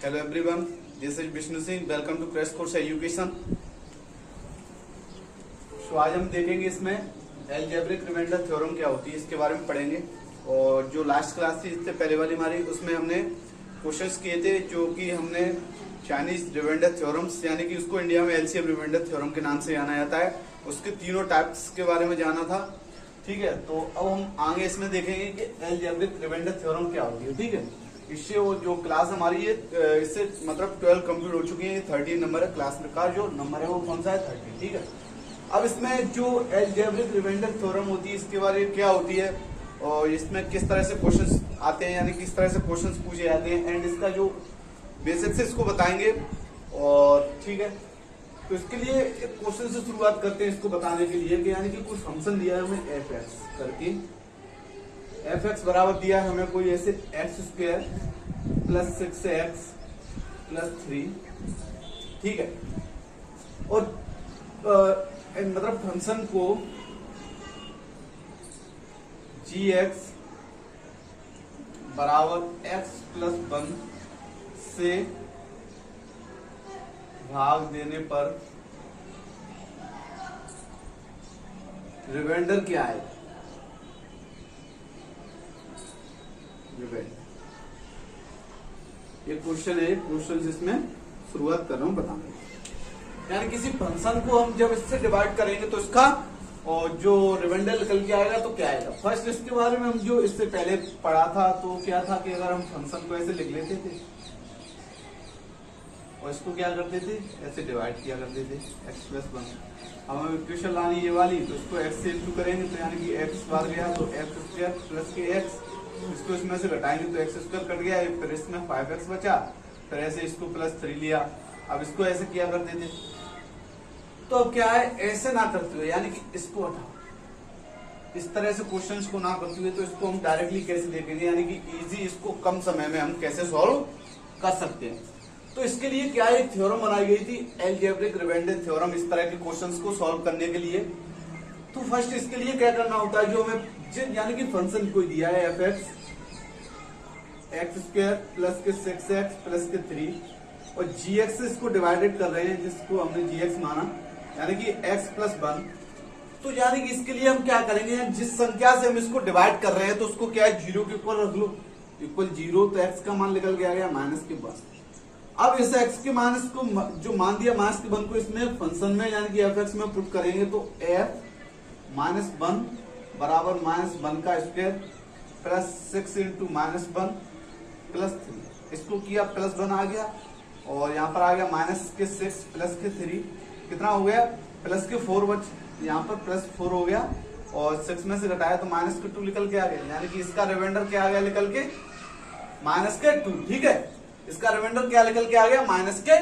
Hello everyone, this is Vishnu Singh. Welcome to Crash Course Education. तो आज हम देखेंगे इसमें अलजेब्रिक रिमाइंडर थ्योरम क्या होती है इसके बारे में पढ़ेंगे। और जो लास्ट क्लास थी इससे पहले वाली हमारी, उसमें हमने क्वेश्चंस किए थे जो कि हमने चाइनीज रिमाइंडर थ्योरम्स यानी कि उसको इंडिया में एलसीएम रिमाइंडर थ्योरम के नाम से जाना जाता है, उसके तीनों टाइप्स के बारे में जाना था। ठीक है, तो अब हम आगे इसमें देखेंगे कि अलजेब्रिक रिमाइंडर थ्योरम क्या होती है। ठीक है, इससे वो जो क्लास हमारी है इससे मतलब 12 कंप्लीट हो चुकी है। 13 नंबर है क्लास का, जो नंबर है वो कौन सा है 13। ठीक है, अब इसमें जो अलजेब्रिक रिमाइंडर थ्योरम होती है इसके बारे में क्या होती है और इसमें किस तरह से क्वेश्चंस आते हैं, यानी किस तरह से क्वेश्चंस पूछे जाते हैं, एंड इसका जो बेसिक्स है इसको बताएंगे। और ठीक है, तो इसके लिए एक क्वेश्चन से शुरुआत करते हैं इसको बताने के लिए कि यानी कि कुछ फंक्शन दिया है हमें एफ एक्स करके। एफ एक्स बराबर दिया है हमें कोई ऐसे x square plus 6x plus 3। ठीक है, और मतलब फंक्शन को gx बराबर x प्लस 1 से भाग देने पर रिमाइंडर क्या है। ये क्वेश्चन है, क्वेश्चन जिसमें शुरुआत कर रहा हूं बताने। यानी किसी फंक्शन को हम जब इससे डिवाइड करेंगे तो इसका और जो रिमाइंडर निकल के आएगा तो क्या आएगा। फर्स्ट इसके बारे में हम जो इससे पहले पढ़ा था तो क्या था कि अगर हम फंक्शन को ऐसे लिख लेते थे और इसको क्या करते थे ऐसे डिवाइड किया करते थे x प्लस 1। अब हमें इक्वेशन लानी ये वाली, तो इसको x से इंटू करेंगे तो यानी कि x बार गया तो x स्क्वायर प्लस के x, इसको इसमें से घटाएंगे तो x स्क्वायर कट गया, फिर इसमें 5x बचा, फिर ऐसे इसको प्लस 3 लिया। अब इसको ऐसे किया करते थे, तो अब क्या है ऐसे ना करते हुए यानी कि इसको हटाओ, इस तरह से क्वेश्चंस को ना करते हुए तो इसको हम डायरेक्टली कैसे देखेंगे, यानी कि इजी इसको कम समय में हम कैसे सॉल्व कर सकते हैं। तो इसके लिए क्या एक थ्योरम बनाई गई थी अलजेब्रिक रिमाइंडर थ्योरम, इस तरह के क्वेश्चंस को सॉल्व करने के लिए। तो फर्स्ट इसके लिए क्या करना होता है, जो हमें यानी कि फंक्शन कोई दिया है एफ एक्स स्क्वायर प्लस के 6x प्लस के 3 और gx से इसको डिवाइडेड कर रहे हैं जिसको हमने gx माना यानी कि x प्लस 1। तो यानी कि इसके लिए हम क्या करेंगे, जिस संख्या से हम इसको डिवाइड कर रहे हैं तो उसको क्या है 0 के ऊपर रख लो, इक्वल 0, तो x का मान निकल के आ गया माइनस के 1। अब इस x के माइनस को जो मान दिया माइनस के 1 को इसमें फंक्शन में यानी कि एफ एक्स में पुट करेंगे तो f माइनस 1 बराबर माइनस 1 का square plus 6 into minus 1 plus 3। इसको किया प्लस 1 आ गया और यहाँ पर आ गया माइनस के 6 प्लस के 3, कितना हो गया प्लस के 4 बच, यहाँ पर प्लस 4 हो गया और 6 में से घटाया तो माइनस के 2 निकल के आ गया, यानी कि इसका रिमाइंडर क्या आ गया निकल के माइनस के 2। ठीक है, इसका रिमाइंडर क्या निकल के आ गया माइनस के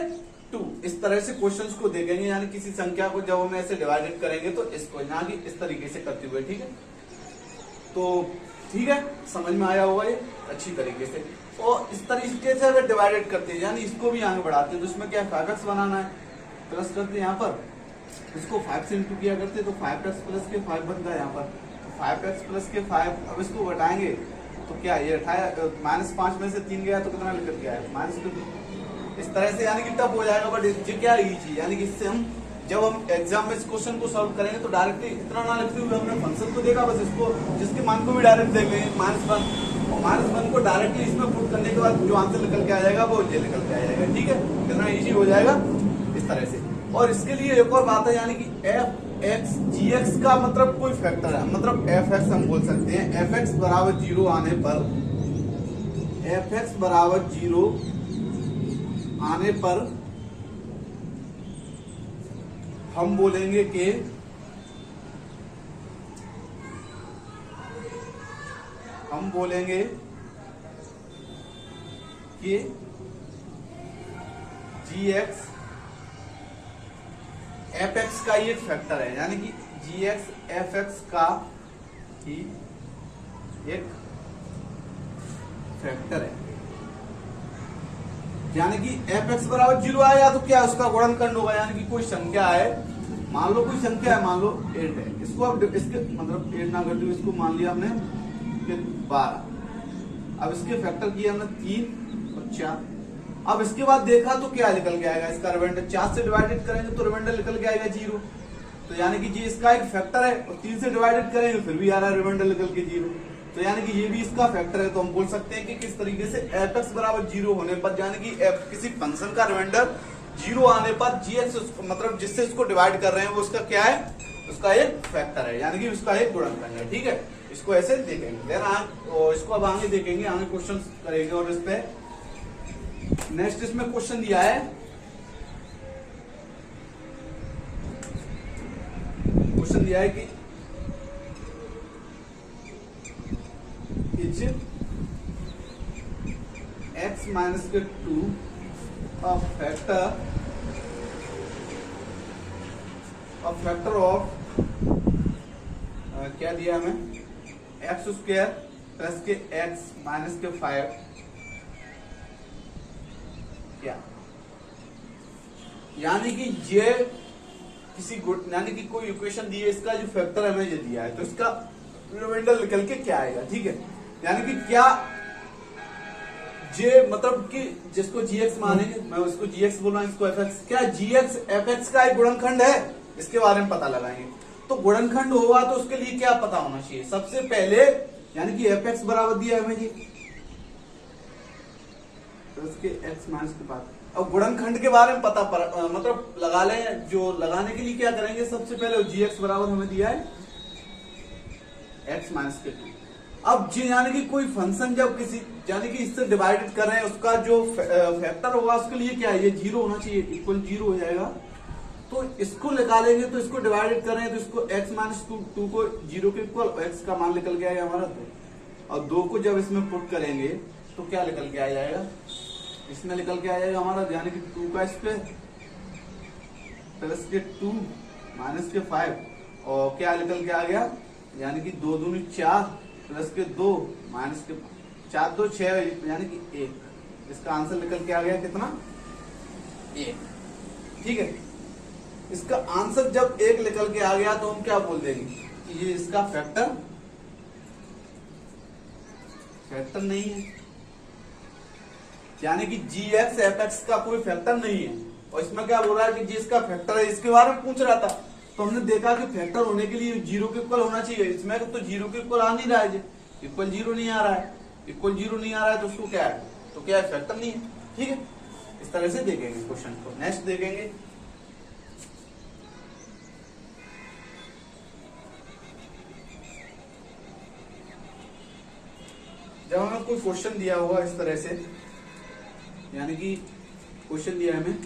2। इस तरह से क्वेश्चंस को देखेंगे, यानी किसी संख्या को जब हम ऐसे डिवाइडेड करेंगे तो इसको यहाँ की इस तरीके से करते हुए। ठीक है, तो ठीक है समझ में आया होगा ये अच्छी तरीके से। और इस तरीके से अगर डिवाइडेड करते हैं यानी इसको भी आगे बढ़ाते हैं तो इसमें क्या 5x बनाना है, प्लस करते हैं यहाँ पर इसको 5 से इंटू किया करते तो 5x प्लस के 5 बनता है यहाँ पर, तो 5x प्लस के 5। अब इसको घटाएंगे तो क्या ये माइनस 5 में से 3 गया तो कितना निकल गया है माइनस 2। इस तरह से यानी कि टफ हो जाएगा, बट ये क्या इजी, यानी कि इससे हम जब हम एग्जाम में इस क्वेश्चन को सॉल्व करेंगे तो डायरेक्टली इतना ना लिखते हुए हमने फंक्शन को देखा, बस इसको जिसके मान को भी डायरेक्ट देख लेंगे -1 और -1 को डायरेक्टली इसमें पुट करने के बाद जो आंसर निकल के आ जाएगा वो ये निकल के आ जाएगा। ठीक है, कितना इजी हो जाएगा इस तरह से। और इसके लिए एक और बात है, यानी कि एफ एक्स जी एक्स का मतलब कोई फैक्टर है, मतलब एफ एक्स हम बोल सकते हैं एफ एक्स बराबर 0 आने पर, एफ एक्स बराबर 0 आने पर हम बोलेंगे कि जी एक्स एफ एक्स का ही एक फैक्टर है, यानी कि जी एक्स एफ एक्स का ही एक फैक्टर है। यानी कि एफ एक्स बराबर 0 आया तो क्या उसका गुणनखंड होगा, यानी कि कोई संख्या है, मान लो कोई संख्या है, मान लो 8 है, इसको अब इसके मतलब 8 ना करते हुए इसको मान लिया हमने 12। अब इसके फैक्टर किए हमने 3 और 4। अब इसके बाद देखा तो क्या निकल के आएगा इसका रिमाइंडर, 4 से डिवाइडेड करेंगे तो रिमाइंडर निकल के आएगा 0। तो यानी कि ये इसका एक फैक्टर है, और 3 से डिवाइडेड करेंगे फिर भी आ रहा है रिमाइंडर निकल के 0। तो यानी कि ये भी इसका फैक्टर है। तो हम बोल सकते हैं कि किस तरीके से fx बराबर 0 होने पर, यानी कि किसी फंक्शन का रिमाइंडर 0 आने पर gx मतलब जिससे इसको डिवाइड कर रहे हैं वो उसका क्या है, उसका एक फैक्टर है, यानी कि उसका एक गुणनखंड है। ठीक है, इसको ऐसे देखेंगे। देन इसको अब आगे देखेंगे, आगे क्वेश्चन करेंगे। और इस पे नेक्स्ट इसमें क्वेश्चन दिया है, क्वेश्चन दिया है कि इज x माइनस के 2 a फैक्टर ऑफ क्या दिया हमें, एक्स स्क्वायर प्लस के x माइनस के 5 क्या, यानी कि ये किसी यानी कि कोई इक्वेशन दी है, इसका जो फैक्टर हमें ये दिया है, तो इसका रिमाइंडर निकल के क्या आएगा। ठीक है, यानी कि क्या जे मतलब कि जिसको gx मानेंगे, मैं उसको gx बोल रहा हूं, इसको fx, क्या gx fx का एक गुणनखंड है, इसके बारे में पता लगाएंगे। तो गुणनखंड होगा तो उसके लिए क्या पता होना चाहिए, सबसे पहले यानी कि fx बराबर दिया है हमें जी, तो उसके x माइनस के बाद अब गुणनखंड के बारे में पता मतलब लगा लें। जो लगाने के लिए क्या करेंगे, सबसे पहले gx बराबर हमें दिया है x माइनस के 2। अब यानी कि कोई फंक्शन जब किसी यानी कि इससे डिवाइडेड कर रहे हैं, उसका जो फैक्टर होगा उसके लिए क्या है, ये 0 होना चाहिए, इक्वल 0 हो जाएगा। तो इसको निकालेंगे तो इसको डिवाइडेड कर रहे हैं, तो इसको x माइनस 2 को 0 के इक्वल, x का मान निकल के आएगा हमारा 2, और 2 को जब इसमें पुट करेंगे तो क्या निकल के आ जाएगा, इसमें निकल के आ जाएगा हमारा, यानी कि 2 का स्क्वायर प्लस के 2 माइनस के 5, और क्या निकल के आ गया, यानी कि 2 दूनी 4 प्लस के 2 माइनस के 4 2 6, यानी कि 1। इसका आंसर निकल के आ गया कितना, 1। ठीक है, इसका आंसर जब 1 निकल के आ गया तो हम क्या बोल देंगे कि ये इसका फैक्टर नहीं है, यानी कि gx fx का कोई फैक्टर नहीं है। और इसमें क्या बोल रहा है कि जी इसका फैक्टर है, इसके बारे में पूछ रहा था। तो हमने देखा कि फैक्टर होने के लिए 0 के इक्वल होना चाहिए, इसमें तो 0 के इक्वल आ नहीं रहा है, इक्वल 0 नहीं आ रहा है, इक्वल 0 नहीं आ रहा है, तो उसको क्या है, तो क्या है, फैक्टर नहीं है। ठीक है, इस तरह से देखेंगे क्वेश्चन को। नेक्स्ट देखेंगे, जब हमें कोई क्वेश्चन दिया होगा इस तरह से, यानी कि क्वेश्चन दिया है हमें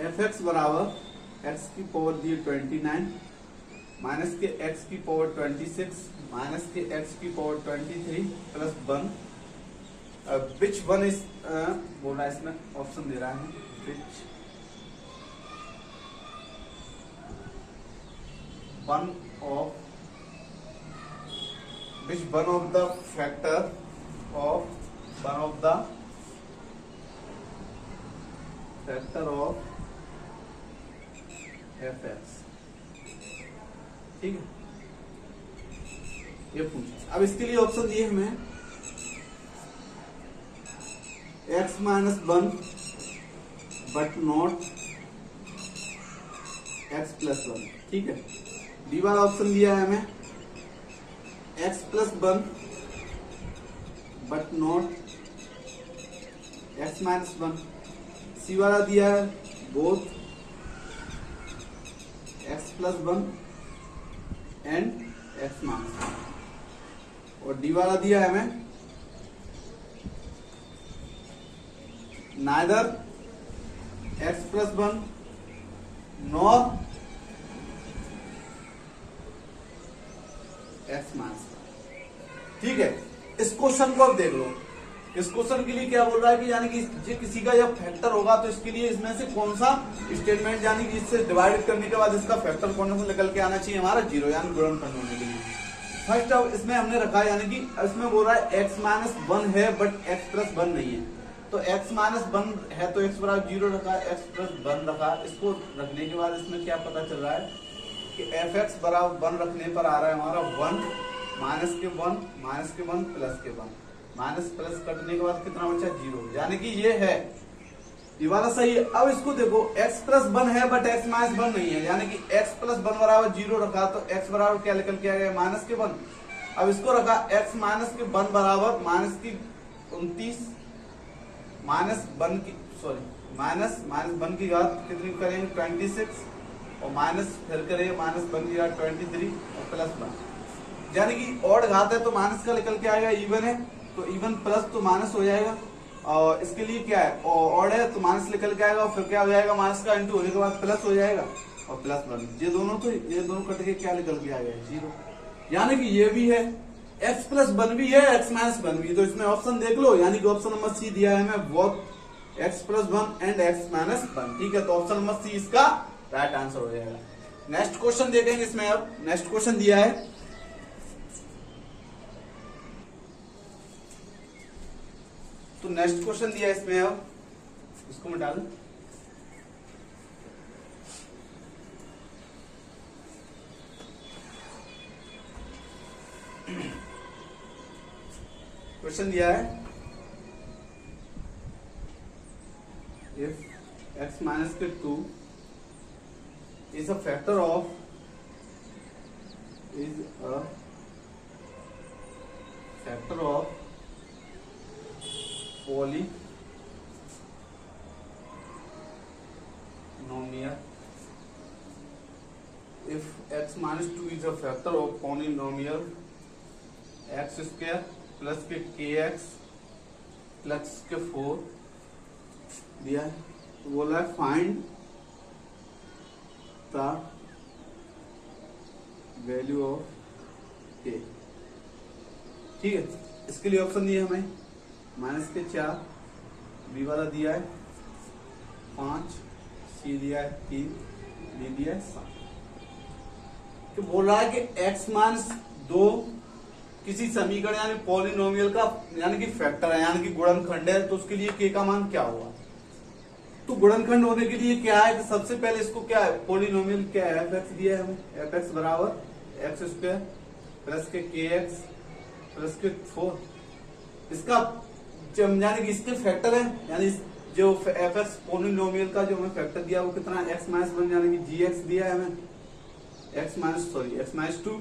fx बराबर x की पावर दी 29 माइनस के x की पावर 26 माइनस के x की power 23 plus 1, which one is बोल रहा है, इसमें ऑप्शन दे रहा है which one of the factor of fx। ठीक है, ये पूछा। अब इसके लिए ऑप्शन दिए हमें x minus 1 but not x plus 1। ठीक है, डी वाला ऑप्शन दिया है हमें x plus 1 but not x minus 1। सी वाला दिया है both x plus 1 and x minus 1। और डी वाला दिया है हमें neither x plus 1 nor x minus 1। ठीक है, इस क्वेश्चन को अब देख लो। इस क्वेश्चन के लिए क्या बोल रहा है कि यानी कि ये किसी का जब फैक्टर होगा तो इसके लिए इसमें से कौन सा स्टेटमेंट, यानी कि इससे डिवाइड करने के बाद इसका फैक्टर कौन सा निकल के आना चाहिए, हमारा 0, यानी गुणनखंड होने के लिए। फर्स्ट अब इसमें हमने रखा, यानी कि इसमें बोल रहा है x माइनस 1 है बट x प्लस 1 नहीं है। तो x माइनस 1 है तो x बराबर 0 रखा, x प्लस 1 रखा। इसको रखने के बाद इसमें क्या पता चल रहा है कि fx बराबर 1 रखने पर आ रहा है हमारा 1 माइनस के 1 माइनस के 1 प्लस के 1। माइनस प्लस कटने के बाद कितना बचा 0, यानी कि ये है, ये वाला सही है। अब इसको देखो x प्लस 1 है बट x माइनस 1 नहीं है, यानी कि x प्लस 1 बराबर 0 रखा तो x बराबर क्या निकल के आ गया माइनस के 1। अब इसको रखा x माइनस के 1 बराबर माइनस की 29 माइनस 1 की सॉरी माइनस 1 की घात कितनी करेंगे 26 और माइनस फिर करेंगे माइनस 1 की घात 23 और प्लस 1, यानी कि ऑड घात है तो माइनस का निकल के आएगा, इवन है तो इवन प्लस तो माइनस हो जाएगा, और इसके लिए क्या है ऑड है तो माइनस निकल के आएगा और फिर क्या हो जाएगा माइनस का इंटू होने के बाद प्लस हो जाएगा और प्लस 1, ये दोनों कट के क्या निकल के आ गया 0, यानी कि ये भी है x प्लस 1 भी है x माइनस 1 भी, तो इसमें ऑप्शन देख लो, यानी कि ऑप्शन नंबर सी दिया है हमें both x plus 1 and x minus 1, ठीक है, तो ऑप्शन नंबर सी इसका राइट आंसर हो जाएगा। नेक्स्ट क्वेश्चन देखेंगे इसमें, अब नेक्स्ट क्वेश्चन दिया है तो नेक्स्ट क्वेश्चन दिया है इसमें, अब इसको मैं डालूं, क्वेश्चन दिया है इफ x माइनस के 2 is a factor of polynomial if x minus 2 is a factor of polynomial x square plus के kx प्लस के 4 दिया है, तो बोला है find the value of k, ठीक है। इसके लिए ऑप्शन दिया हमें माइनस के 4, बी वाला दिया है 5, सी दिया है 3, डी दिया है 7, तो बोल रहा है कि x माइनस 2 किसी समीकरण यानी पॉलिनोमियल का यानी कि फैक्टर है, यानी कि गुणनखंड है, तो उसके लिए k का मान क्या होगा। तो गुणनखंड होने के लिए क्या है कि सबसे पहले इसको क्या है पॉलिनोमियल क्या है f(x) दिया है हमें, f(x) बराबर एक्स स्क्वायर प्लस के kx प्लस के 4, इसका यानी कि इसके फैक्टर है, यानी जो f(x) पॉलिनोमियल का जो हमें फैक्टर दिया वो कितना है x माइनस 1, यानी कि gx दिया है हमें x माइनस 2,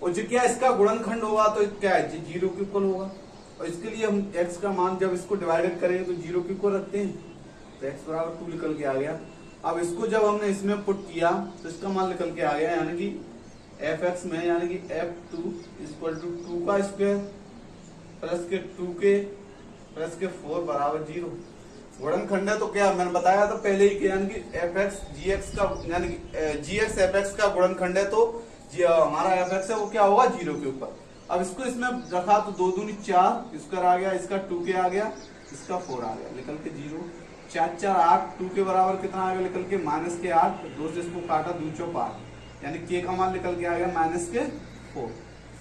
और जो क्या इसका गुणनखंड होगा तो क्या है 0 के इक्वल होगा, और इसके लिए हम x का मान जब इसको डिवाइडेड करेंगे तो 0 के इक्वल रखते हैं, तो x बराबर 2 निकल के आ गया। अब इसको जब हमने इसमें पुट किया तो इसका मान निकल के आ गया, यानी कि f(x) में यानी कि f(2) इक्वल टू 2 का स्क्वायर प्लस के 2k प्लस के 4 बराबर 0। गुणनखंड है तो क्या मैंने बताया था पहले ही, यानी कि f(x) gx का यानी कि gx f(x) का गुणनखंड है तो हमारा f(x) है वो क्या होगा 0 के ऊपर। अब इसको इसमें रखा तो 2 दूनी 4 स्क्वायर आ गया, इसका 2k आ गया, इसका 4 आ गया, निकल के 0, 4 4 8, 2 के बराबर कितना आ गया निकल के माइनस के 8, 2 से इसको काटा 2 चौक 8, यानी k का मान निकल के आ गया माइनस के 4,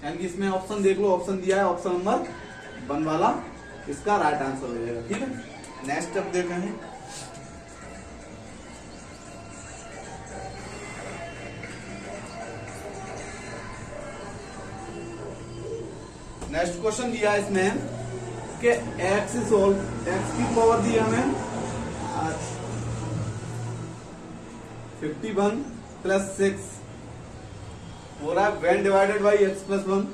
यानी कि इसमें ऑप्शन देख लो, ऑप्शन दिया है ऑप्शन नंबर 1 वाला इसका राइट आंसर हो जाएगा, ठीक है। नेक्स्ट स्टेप देख रहे हैं, नेक्स्ट क्वेश्चन दिया है इसमें कि x की पावर दी हमें 51 प्लस 6 हो रहा है when divided by x plus 1,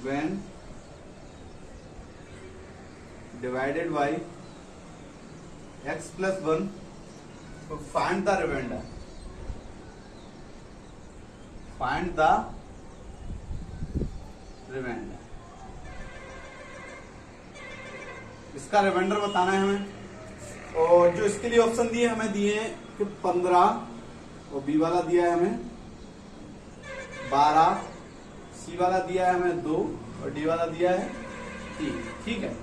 when divided by x plus 1, तो find the remainder, find the remainder, इसका रिमाइंडर बताना है हमें, और जो इसके लिए ऑप्शन दिए हमें दिए हैं कि 15, और बी वाला दिया है हमें 12, सी वाला दिया है हमें 2 और डी वाला दिया है 3, ठीक है।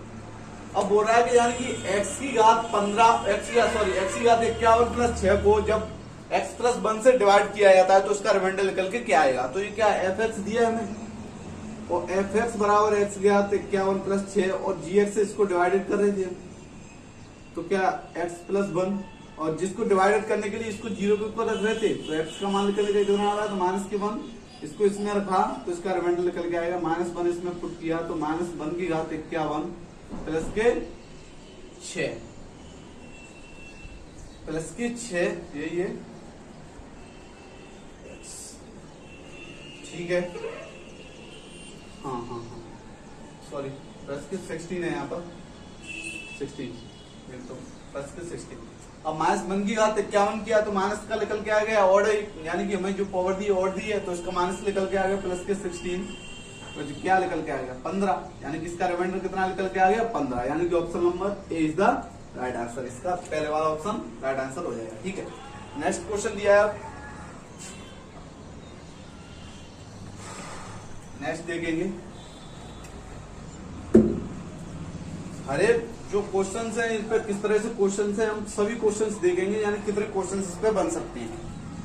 अब बोल रहा है कि यानी कि x की घात 15 x की घात 51 प्लस 6 को जब x प्लस 1 से डिवाइड किया जाता है तो उसका रिमाइंडर निकल के क्या आएगा, तो ये क्या f(x) दिया है हमें, और f(x) बराबर x की घात 51 प्लस 6 और gx से इसको डिवाइडेड कर रहे थे, तो क्या x प्लस 1, और जिसको डिवाइडेड करने के लिए इसको 0 के ऊपर रख रहे थे तो x का मान निकल के कितना आ रहा है तो माइनस के 1 इसको इसमें रखा तो इसका रिमाइंडर निकल के आएगा, -1 इसमें पुट किया तो -1 की घात 51 प्लस के 6 प्लस के 6 यही है, ठीक है। हाँ हाँ हाँ सॉरी, प्लस के 16 है यहाँ पर 16 तो प्लस के 16। अब -1 की घात 51 किया तो माइनस का निकल के आ गया ऑड, यानी कि हमें जो पावर दी ऑड दी है तो इसका माइनस निकल के आ गया प्लस के 16, तो जो क्या निकल के आ गया 15, यानी कि इसका रिमाइंडर कितना निकल के आ गया 15, यानी कि option number A is the right answer, इसका पहले वाला ऑप्शन राइट आंसर हो जाएगा, ठीक है। नेक्स्ट क्वेश्चन दिया है, नेक्स्ट देखेंगे। अरे जो क्वेश्चंस हैं इस पे किस तरह से क्वेश्चंस हैं, हम सभी क्वेश्चंस देखेंगे, यानी कितने क्वेश्चंस इस पे बन सकते हैं।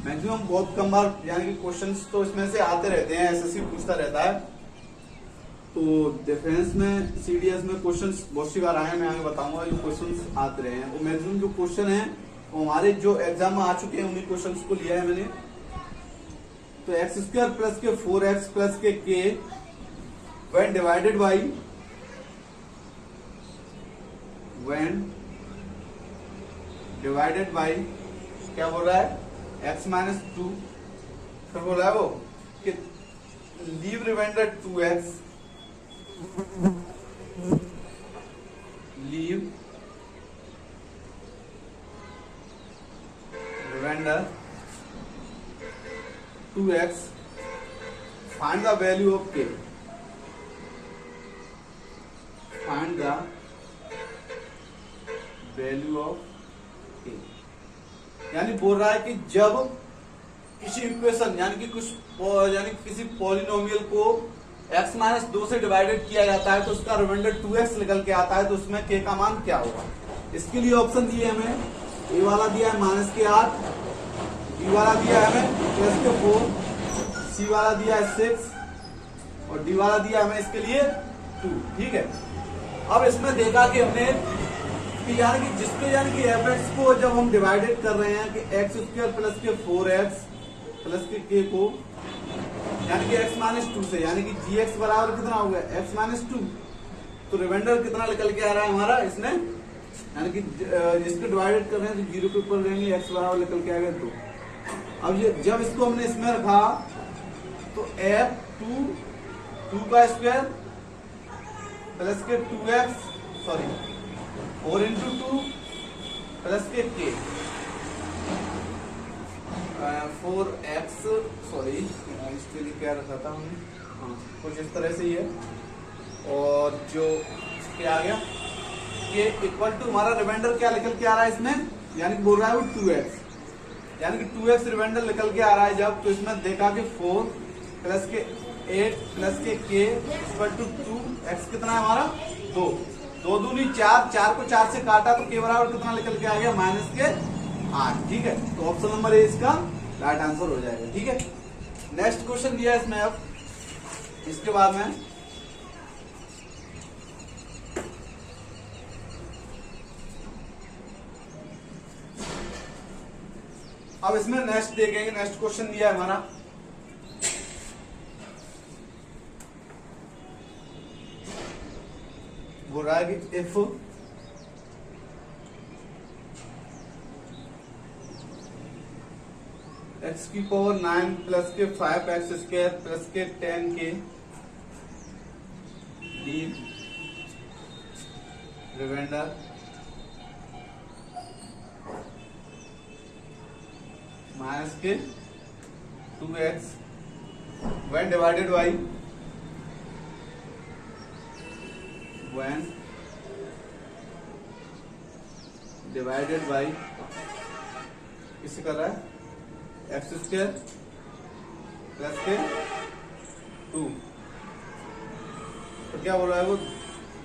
मैक्सिमम बहुत कम बार यानी कि क्वेश्चंस तो इसमें से आते रहते हैं, एसएससी पूछता रहता है, तो डिफेंस में सीडीएस में क्वेश्चंस बहुत सी बार आए, मैं आगे बताऊंगा जो क्वेश्चंस आते रहे हैं। वो मैक्सिमम जो क्वेश्चन है वो हमारे जो एग्जाम में आ चुके हैं उन्हीं क्वेश्चंस को लिया है मैंने। तो x² प्लस के 4x प्लस के k when divided by क्या बोल रहा है x-2, फिर बोल रहा है वो कि leave remainder 2x, leave remainder 2x, find the value of k, find the value of k, यानी बोल रहा है कि जब किसी इक्वेशन यानी कि किसी पॉलिनोमियल को x-2 से डिवाइडेड किया जाता है तो उसका रिमाइंडर 2x निकल के आता है, तो उसमें k का मान क्या होगा। इसके लिए ऑप्शन दिए हमें, ए वाला दिया है -8, बी वाला दिया है हमें +4, सी वाला दिया है 6 और डी वाला दिया हमें इसके लिए 2, ठीक है। अब इसमें देखा कि हमने कि यानी कि जिसको यानी कि fx को जब हम डिवाइडेड कर रहे हैं कि x² प्लस के 4x प्लस के k को यानी कि x-2 से, यानी कि gx बराबर कितना हो गया x-2, तो रिमाइंडर कितना निकल के आ रहा है हमारा इसमें, यानी कि जिसको डिवाइडेड कर रहे हैं तो 0 के ऊपर रहेंगे, x बराबर निकल के आ गया 2। अब ये जब इसको हमने इसमें रखा तो f2 का स्क्वायर प्लस के 2x सॉरी 4 into 2 प्लस के k 4x सॉरी इसके लिए क्या रखा था हमने, हाँ कुछ इस तरह से ही है, और जो क्या आ गया के इक्वल टू हमारा रिमाइंडर क्या निकल के आ रहा है इसमें, यानी कि बोल रहा है वो 2x, यानी कि 2x रिमाइंडर निकल के आ रहा है जब, तो इसमें देखा कि 4 प्लस के 8 प्लस के k इक्वल टू 2x कितना है हमारा 2, 2 दूनी 4, 4 को 4 से काटा तो k बराबर कितना निकल के आ गया -8, ठीक है। तो ऑप्शन नंबर ए इसका राइट आंसर हो जाएगा, ठीक है। नेक्स्ट क्वेश्चन दिया है इसमें, अब इसके बाद में अब इसमें नेक्स्ट देखेंगे, नेक्स्ट क्वेश्चन दिया है हमारा बोल रहा है कि इफ x की पावर 9 प्लस के 5x² प्लस के 10k लीव रिमाइंडर माइनस के 2x when divided by किसे कर रहा है x² प्लस के 2, तो क्या बोल रहा है वो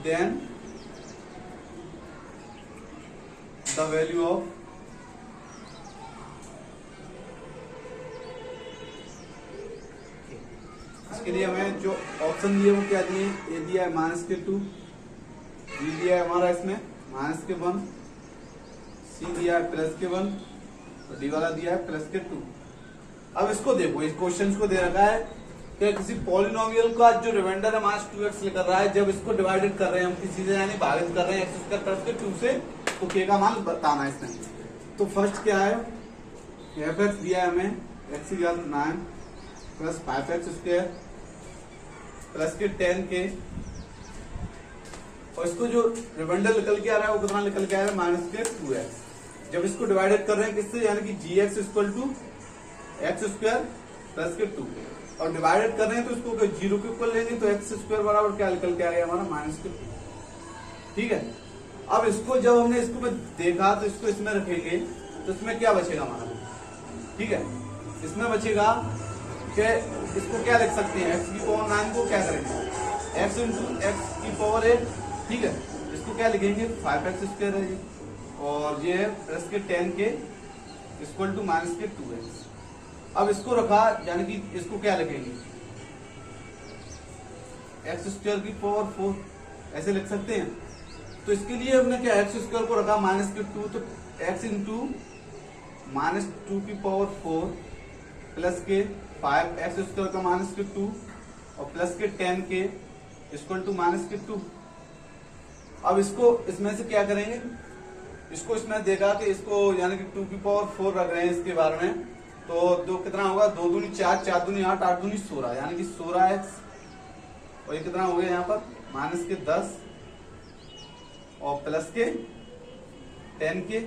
देन द वैल्यू ऑफ इसके लिए हमें जो ऑप्शन दिए वो क्या दिए, ए दिया है -2, बी दिया है हमारा इसमें -1, सी दिया है +1 और डी वाला दिया है +2। अब इसको देखो, इस क्वेश्चन को दे रखा है कि किसी पॉलिनोमियल का जो रिमाइंडर है माइनस 2x लेकर रहा है, जब इसको डिवाइडेड कर रहे हैं हम किसी से, यानी भागित कर रहे हैं x स्क्वायर प्लस के 2 से, तो k का मान बताना है इसमें। तो फर्स्ट क्या है, f(x) दिया है हमें x = 9 plus 5x square plus के 10k, और इसको जो रिमाइंडर निकल के आ रहा है वो कितना निकल के आ रहा है, माइनस के 2x। जब इसको डिवाइडेड कर रहे हैं किससे, यानी कि gx = x स्क्वायर प्लस के 2, और डिवाइडेड कर रहे हैं तो इसको 0 के इक्वल लेंगे, तो x स्क्वायर बराबर क्या निकल के आ गया हमारा, माइनस के 2। ठीक है, अब इसको जब हमने इसको देखा तो इसको इसमें रखेंगे तो इसमें क्या बचेगा हमारा, ठीक है, इसमें बचेगा कि इसको क्या लिख सकते हैं, x की पावर 9 को क्या करेंगे, x × x की पावर 8, ठीक है, इसको क्या लिखेंगे 5x स्क्वायर है ये, और ये है प्लस के 10k = माइनस के 2x। अब इसको रखा, यानी कि इसको क्या लिखेंगे, x स्क्वायर की पावर 4, ऐसे लिख सकते हैं। तो इसके लिए हमने क्या x स्क्वायर को रखा माइनस के 2, तो x × माइनस 2 की पावर 4 प्लस के 5x स्क्वायर का माइनस के 2 और प्लस के 10k = माइनस के 2। अब इसको इसमें से क्या करेंगे, इसको इसमें देखा कि इसको यानी कि 2 की पावर 4 रख रहे हैं इसके बारे में, तो दो कितना होगा, 2 दूनी 4, 4 दूनी 8, 8 दूनी 16, यानी कि 16x, और ये कितना हो गया यहाँ पर माइनस के 10 और प्लस के 10k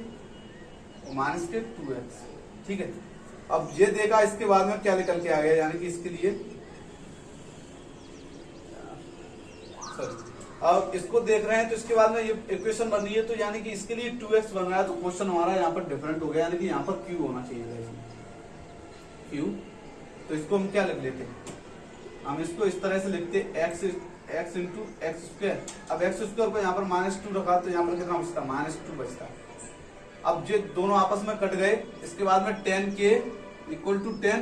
और माइनस के 2x। ठीक है, अब ये देखा, इसके बाद में क्या निकल के आ गया, यानी कि इसके लिए अब इसको देख रहे हैं तो इसके बाद में ये इक्वेशन बन रही है, तो यानी कि इसके लिए 2x बन रहा है, तो क्वेश्चन हमारा यहाँ पर डिफरेंट हो गया, यानी कि यहाँ पर q होना चाहिए, q। तो इसको हम क्या लिख लेते हैं, हम इसको इस तरह से लिखते x × x स्क्वायर। अब x स्क्वायर को यहाँ पर -2 रखा, तो यहाँ पर कितना बचता, -2 बचता। अब ये दोनों आपस में कट गए, इसके बाद में 10k = 10,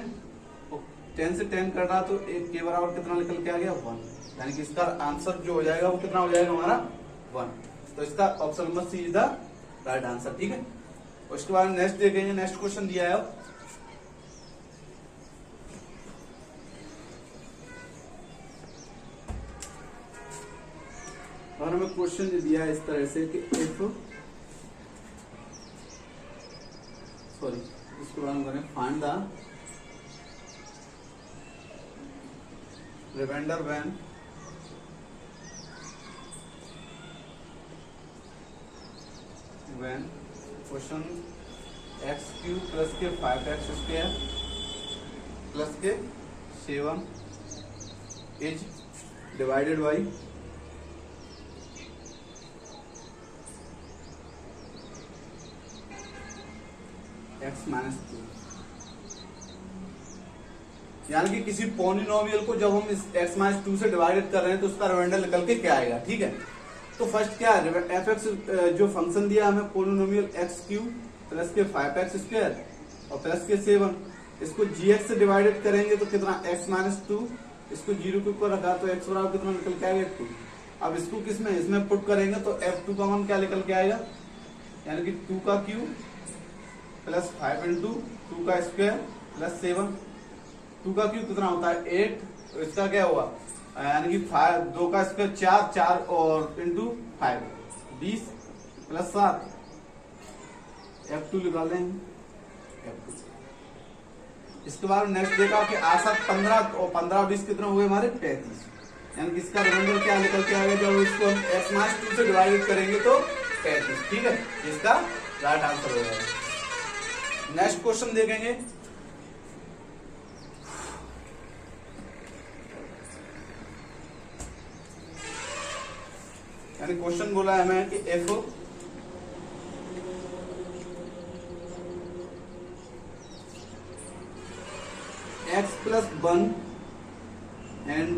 10 से 10 कट रहा, तो एक k बराबर कितना निकल के आ गया, 1, यानी कि इसका आंसर जो हो जाएगा वो कितना हो जाएगा हमारा, 1। तो इसका option number C is the right answer. ठीक है, उसके बाद नेक्स्ट देखेंगे, नेक्स्ट क्वेश्चन दिया है अब, और हमें क्वेश्चन दिया है इस तरह से कि इसके बाद हम करें find the remainder when question x³ plus के 5x स्क्वायर प्लस के 7 इज डिवाइडेड बाई x -2, यानी कि किसी पॉलिनोमियल को जब हम इस x -2 से डिवाइडेड कर रहे हैं तो उसका रिमाइंडर निकल के क्या आएगा। ठीक है, तो फर्स्ट क्या है, f(x) जो फंक्शन दिया हमें पॉलिनोमियल x³ प्लस के 5x स्क्वायर और प्लस के 7, इसको gx से डिवाइडेड करेंगे तो कितना x -2, इसको 0 के ऊपर रखा तो x बराबर कितना निकल के आएगा 2। अब इसको किसमें, इसमें पुट करेंगे तो f2 का मान क्या निकल के आएगा, यानी कि 2 का क्यूब प्लस 5 × 2 का स्क्वायर प्लस 7, 2 का क्यूब कितना होता है 8, तो इसका क्या हुआ, यानी कि 2 का स्क्वायर 4, 4 और इंटू 5 20 प्लस 7, f2 निकाल लेंगे f2। इसके बाद नेक्स्ट देखा कि 8 15 और 15 20 कितना हुए हमारे 35, यानी कि इसका रिमाइंडर क्या निकल के आएगा, जब इसको हम x -2 से डिवाइडेड करेंगे तो 35। ठीक है, इसका राइट आंसर हो जाएगा। नेक्स्ट क्वेश्चन देखेंगे, यानी क्वेश्चन बोला है हमें कि f x + 1 and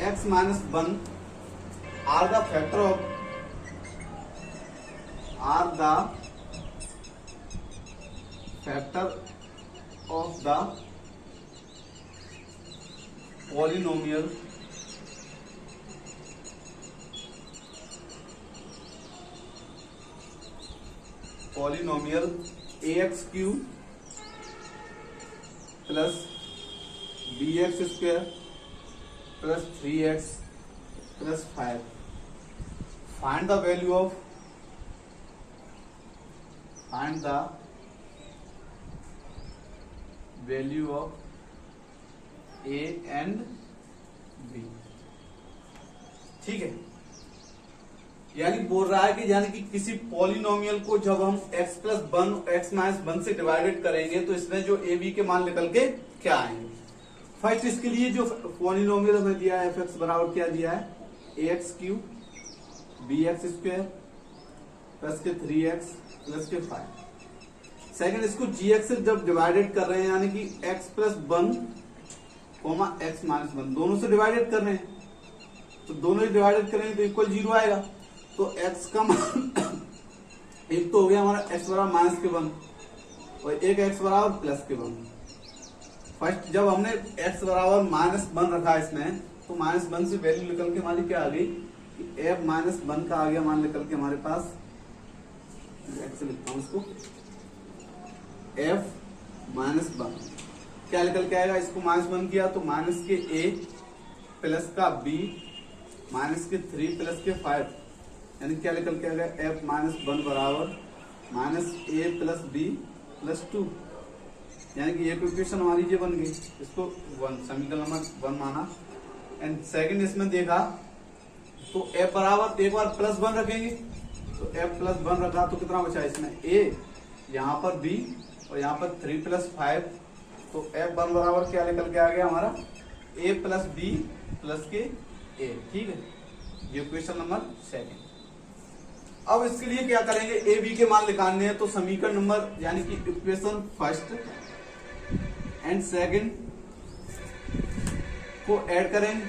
x - 1 are the factor of the polynomial ax³ plus b x square plus 3x plus 5। Find the value of a and b. ठीक है, यानी बोल रहा है कि यानी कि किसी पॉलिनोमियल को जब हम x प्लस 1 x माइनस 1 से डिवाइडेड करेंगे तो इसमें जो ए बी के मान निकल के क्या आएंगे। फर्स्ट इसके लिए जो पॉलिनोमियल हमें दिया है f(x) बराबर क्या दिया है, ax³ bx स्क्वायर प्लस के 3x प्लस के 5। सेकंड, इसको gx से जब डिवाइडेड कर रहे हैं यानी कि x प्लस 1 x माइनस 1 दोनों से डिवाइडेड कर रहे हैं, तो दोनों से डिवाइडेड करेंगे तो इक्वल 0 आएगा। तो x का मान एक तो हो गया हमारा x बराबर माइनस के 1 और एक x बराबर प्लस के 1। फर्स्ट जब हमने x बराबर -1 रखा इसमें तो -1 से वैल्यू निकल के हमारी क्या आ गई कि f -1 का आ गया मान निकल के हमारे पास, x से लिखता हूं इसको, f -1 क्या निकल के आएगा, इसको -1 किया तो माइनस के a प्लस का b माइनस के 3 प्लस के 5, यानी क्या निकल के आएगा f -1 बराबर -a प्लस b प्लस 2, यानी कि एक इक्वेशन हमारी ये बन गई, इसको 1 समीकरण नंबर 1 माना। एंड सेकंड इसमें देखा तो f बराबर एक बार प्लस 1 रखेंगे तो f प्लस 1 रखा तो कितना बचा इसमें a, यहाँ पर b और यहाँ पर 3 प्लस 5, तो f1 बराबर क्या निकल के आ गया हमारा a प्लस b प्लस के a। ठीक है, ये इक्वेशन नंबर सेकंड। अब इसके लिए क्या करेंगे, ए बी के मान निकालने हैं तो समीकरण नंबर यानी कि इक्वेशन फर्स्ट एंड सेकंड को ऐड करेंगे।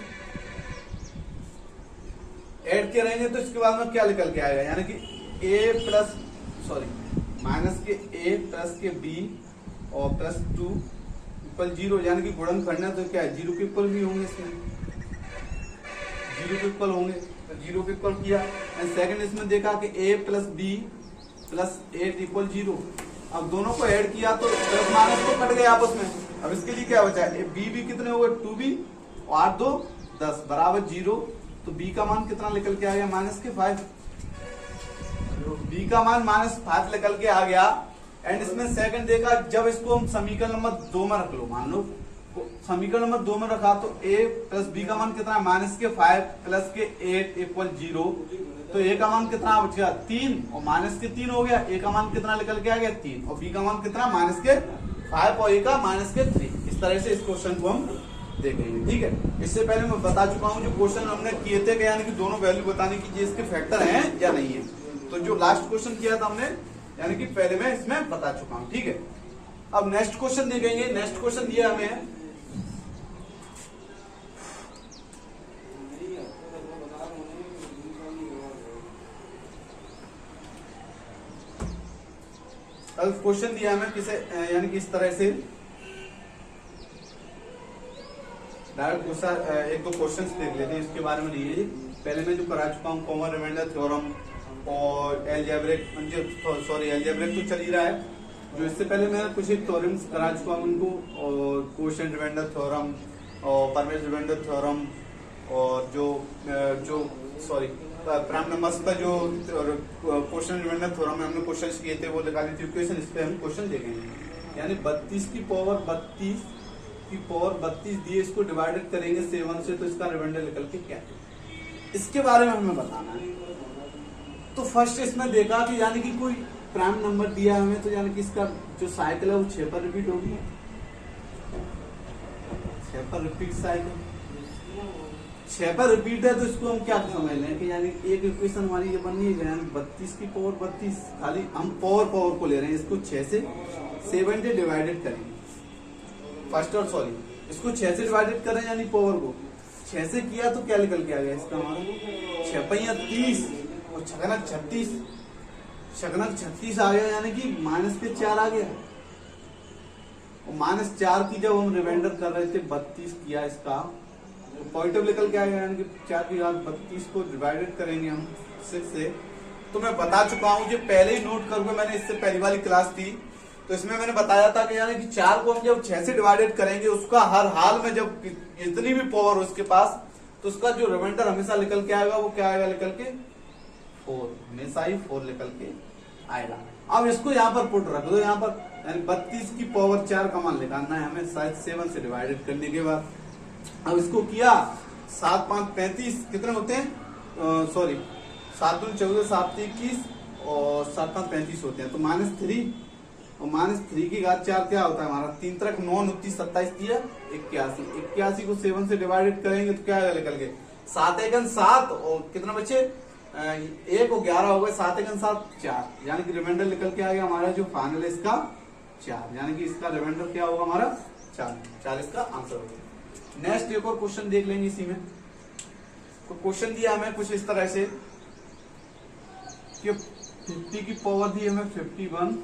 ऐड करेंगे तो इसके बाद में क्या निकल के आएगा, यानी कि a प्लस माइनस के a प्लस के b और प्लस 2 इक्वल 0, यानी कि गुणन करना है तो क्या है 0 के इक्वल भी होंगे, इसमें 0 के इक्वल होंगे तो 0 के इक्वल किया। एंड सेकंड इसमें देखा कि a plus b plus 8 equal 0। अब दोनों को ऐड किया तो प्लस माइनस तो कट गए आपस में। अब इसके लिए क्या बचा है, b भी कितने हो गए 2b और 8 2 10 बराबर 0, तो b का मान कितना निकल के आ गया माइनस के 5, b का मान -5 निकल के आ गया। एंड इसमें सेकंड देखा जब इसको हम समीकरण नंबर 2 में रख लो, मान लो समीकरण नंबर 2 में रखा तो a प्लस b का मान कितना माइनस के 5 प्लस के 8 इक्वल 0, तो a का मान कितना बच गया 3 और माइनस के 3 हो गया, a का मान कितना निकल के आ गया 3 और b का मान कितना माइनस के 5 और a का माइनस के 3। इस तरह से इस क्वेश्चन को हम देखेंगे। ठीक है, इससे पहले मैं बता चुका हूं जो क्वेश्चन हमने किए थे यानी कि दोनों वैल्यू बताने की ये इसके फैक्टर हैं या नहीं है, तो जो लास्ट क्वेश्चन किया था हमने यानी कि पहले मैं इसमें बता चुका हूं। ठीक है, अब नेक्स्ट क्वेश्चन देखेंगे। नेक्स्ट क्वेश्चन दिया हमें अब क्वेश्चन दिया हमें किसे यानी कि इस तरह से डायरेक्ट क्वेश्चन एक दो क्वेश्चंस देख लेते हैं, इसके बारे में नहीं है, पहले मैं जो करा चुका हूँ कॉमन रिमाइंडर थ्योरम और एलजेब्रिक तो चल ही रहा है, जो इससे पहले मैं कुछ थ्योरम्स करा चुका हूँ उनको, और क्वोशिएंट रिमाइंडर थ्योरम और परवेज रिमाइंडर थ्योरम और जो प्राइम नंबर्स का जो क्वोशिएंट रिमाइंडर थ्योरम में हमने क्वेश्चंस किए थे वो निकाली थी इक्वेशन, इस पे हम क्वेश्चन देखेंगे। यानी 32 की पावर 32 दिए, इसको डिवाइडेड करेंगे 7 से तो इसका रिमाइंडर निकल के क्या है, इसके बारे में हमें बताना है। तो फर्स्ट इसमें देखा कि यानी कि कोई प्राइम नंबर दिया हमें तो यानी कि इसका जो साइकिल है वो 6 पर रिपीट होगी, 6 पर रिपीट साइकिल 6 पर रिपीट है, तो इसको हम क्या समझ लें कि यानी एक इक्वेशन हमारी ये बननी है 32 की पावर 32, खाली हम पावर को ले रहे हैं, इसको 6 से 7 से डिवाइडेड करेंगे फर्स्ट और इसको 6 से डिवाइडेड करें यानी पावर को 6 से किया तो क्या निकल के आ गया इसका हमारा 6 पहिया 30 और छगनक 36 आ गया, यानी कि -4 आ गया। और -4 की जब हम रिमाइंडर कर रहे थे 32 किया इसका तो पॉजिटिव निकल के आएगा, यानी कि 4 की घात 32 को डिवाइडेड करेंगे हम 6 से। तो मैं बता चुका हूं, जो पहले ही नोट करूंगा, मैंने इससे पहली वाली क्लास थी तो इसमें मैंने बताया था कि यानी कि 4 को हम जब 6 से डिवाइडेड करेंगे, उसका हर हाल में जब जितनी भी पावर हो उसके पास, तो उसका जो रिमाइंडर हमेशा निकल के आएगा वो क्या आएगा, निकल के 4, हमेशा ही 4 निकल के आएगा। अब इसको यहाँ पर पुट रख दो, यहाँ पर यानी 32 की पावर 4 का मान निकालना है हमें, शायद 7 से डिवाइडेड करने के बाद। अब इसको किया 7 5 35 कितने होते हैं, सॉरी 7 2 14 7 21 और 7 5 35 होते हैं, तो -3 और -3 की घात 4 क्या होता है हमारा, 3 3 9 29 27 दिया 81, 81 को 7 से डिवाइडेड करेंगे तो क्या आएगा निकल के 7 1 7 और कितना बचे 1 और 11 हो गए, 7 1 7 4, यानी कि रिमाइंडर निकल के आ गया हमारा जो फाइनल है इसका 4, यानी कि इसका रिमाइंडर क्या होगा हमारा 4 इसका आंसर होगा। नेक्स्ट एक और क्वेश्चन देख लेंगे इसी में। तो क्वेश्चन दिया हमें कुछ इस तरह से कि 50 की पावर दी हमें 51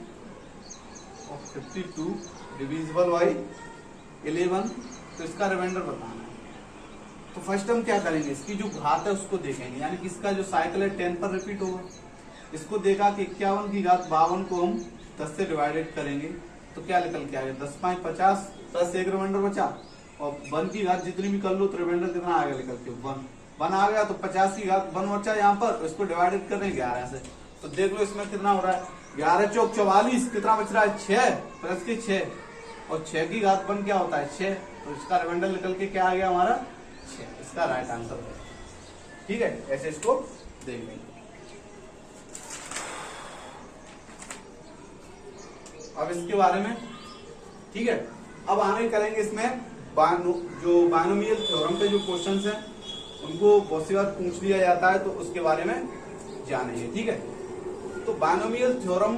और 52 डिविजिबल बाई 11, तो इसका रिमाइंडर बताना है। तो फर्स्ट हम क्या करेंगे, इसकी जो घात है उसको देखेंगे, यानी कि इसका जो साइकिल है 10 पर रिपीट होगा। इसको देखा कि 51 की घात 52 को हम 10 से डिवाइडेड करेंगे तो क्या निकल के आएगा, 10 5 50 प्लस 1 रिमाइंडर बचा, और 1 की घात जितनी भी कर लो तो रिमाइंडर कितना आएगा निकल के 1 आ गया, तो 50 की घात 1 बचा यहाँ पर, इसको डिवाइडेड कर रहे हैं 11 से, तो देख लो इसमें कितना हो रहा है, 11 चौक 44, कितना बच रहा है 6 प्लस के 6, और 6 की घात 1 क्या होता है 6, तो इसका रिमाइंडर निकल के क्या आ गया हमारा 6, इसका राइट आंसर है। ठीक है, ऐसे इसको देख लेंगे। अब इसके बारे में ठीक है, अब आगे करेंगे इसमें जो बायनोमियल थ्योरम पे जो क्वेश्चंस हैं उनको बहुत सी बार पूछ लिया जाता है, तो उसके बारे में जानेंगे। ठीक है, तो बायनोमियल थ्योरम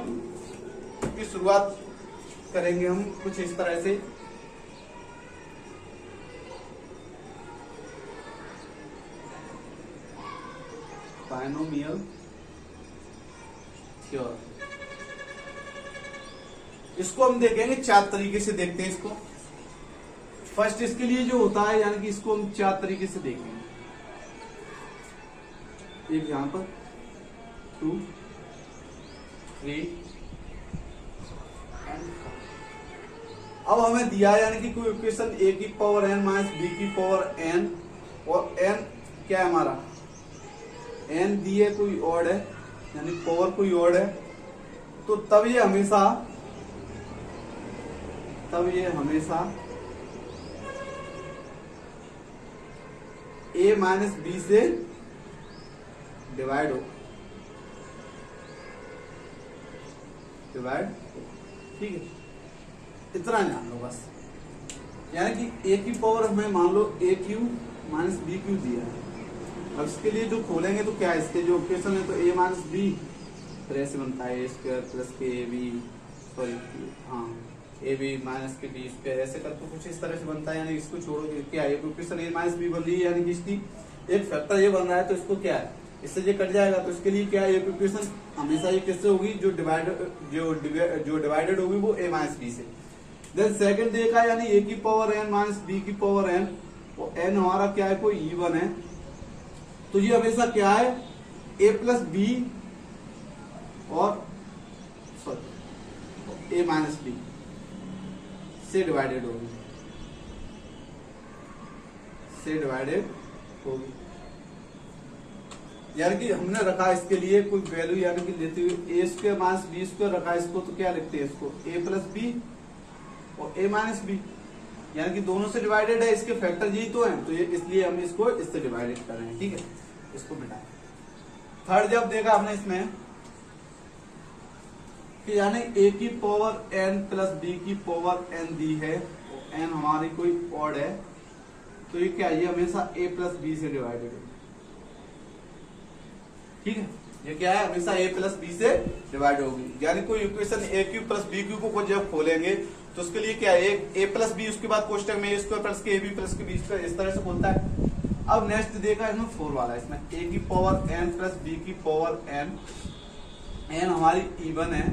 की शुरुआत करेंगे हम कुछ इस तरह से। बायनोमियल थ्योरम इसको हम देखेंगे 4 तरीके से, देखते हैं इसको। फर्स्ट इसके लिए जो होता है, यानी कि इसको हम 4 तरीके से देखेंगे। एक यहां पर 2 3 एंड 4। अब हमें दिया है यानी कि कोई इक्वेशन a की पावर n माइनस b की पावर n, और n क्या है हमारा, n दी है कोई ऑड है, यानी पावर कोई ऑड है, तो तब ये हमेशा a माइनस बी से डिवाइड हो, ठीक है, इतना जान लो बस। यानी कि a की पावर हमें मान लो a q minus b q दिया है। अब इसके लिए जो खोलेंगे तो क्या है, इसके जो इक्वेशन है तो a माइनस बी, फिर ऐसे बनता है a स्क्वायर प्लस के ए बी, सॉरी हाँ ए बी माइनस के बी स्क्वायर, ऐसे करके कुछ इस तरह से बनता है। यानी इसको छोड़ो, क्या है इक्वेशन a माइनस बी बन रही है, यानी कि इसकी एक फैक्टर ये बन रहा है, तो इसको क्या है, इससे ये कट जाएगा, तो इसके लिए क्या है, इक्वेशन हमेशा ये किससे होगी, जो डिवाइडेड होगी वो a माइनस बी से। देन सेकंड देखा, यानी a की पावर n माइनस b की पावर n, और n हमारा क्या है, कोई इवन है, तो ये हमेशा क्या है a प्लस बी और सॉरी a माइनस बी से डिवाइडेड होगी, यानी कि हमने रखा इसके लिए कोई वैल्यू, यानी कि लेते हुए a square minus b square रखा इसको, तो क्या लिखते हैं इसको a प्लस बी और a माइनस बी, यानी कि दोनों से डिवाइडेड है, इसके फैक्टर यही तो हैं, तो ये इसलिए हम इसको इससे डिवाइडेड कर रहे हैं। ठीक है, इसको मिटाएं। थर्ड जब देखा आपने इसमें कि यानी a की पावर n प्लस b की पावर n दी है, n हमारी कोई ऑड है, तो ये क्या है, ये हमेशा a प्लस बी से डिवाइडेड है। ठीक है, ये क्या है, हमेशा a प्लस बी से डिवाइड होगी। यानी कोई equation a q plus b q को जब खोलेंगे तो उसके लिए क्या है, a प्लस बी, उसके बाद कोष्टक में a स्क्वायर प्लस के ए बी प्लस के बी स्क्वायर, इस तरह से बोलता है। अब नेक्स्ट देखा इसमें 4 वाला, इसमें a की पावर n प्लस b की पावर n हमारी इवन है,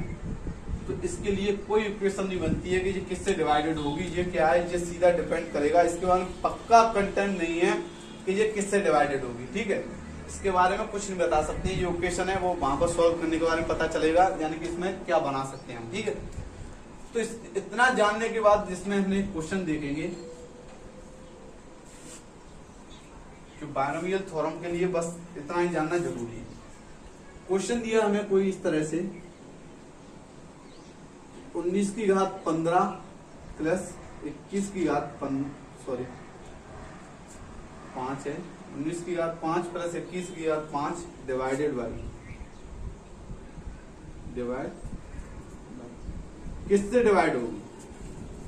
तो इसके लिए कोई इक्वेशन नहीं बनती है कि ये किससे डिवाइडेड होगी। ये क्या है, ये सीधा डिपेंड करेगा, इसके बारे में पक्का कंटेंट नहीं है कि ये किससे डिवाइडेड होगी। ठीक है, इसके बारे में कुछ नहीं बता सकते, ये इक्वेशन है वो वहां पर सॉल्व करने के बारे में पता चलेगा, यानी कि इसमें क्या बना सकते हैं हम। ठीक है, तो इतना जानने के बाद जिसमें हमने क्वेश्चन देखेंगे जो बायनोमियल थ्योरम के लिए बस इतना ही जानना जरूरी है। क्वेश्चन दिया हमें कोई इस तरह से 19 की घात 15 प्लस 21 की घात 5 है, 19 की घात 5 प्लस 21 की घात 5 डिवाइड किससे डिवाइड होगी?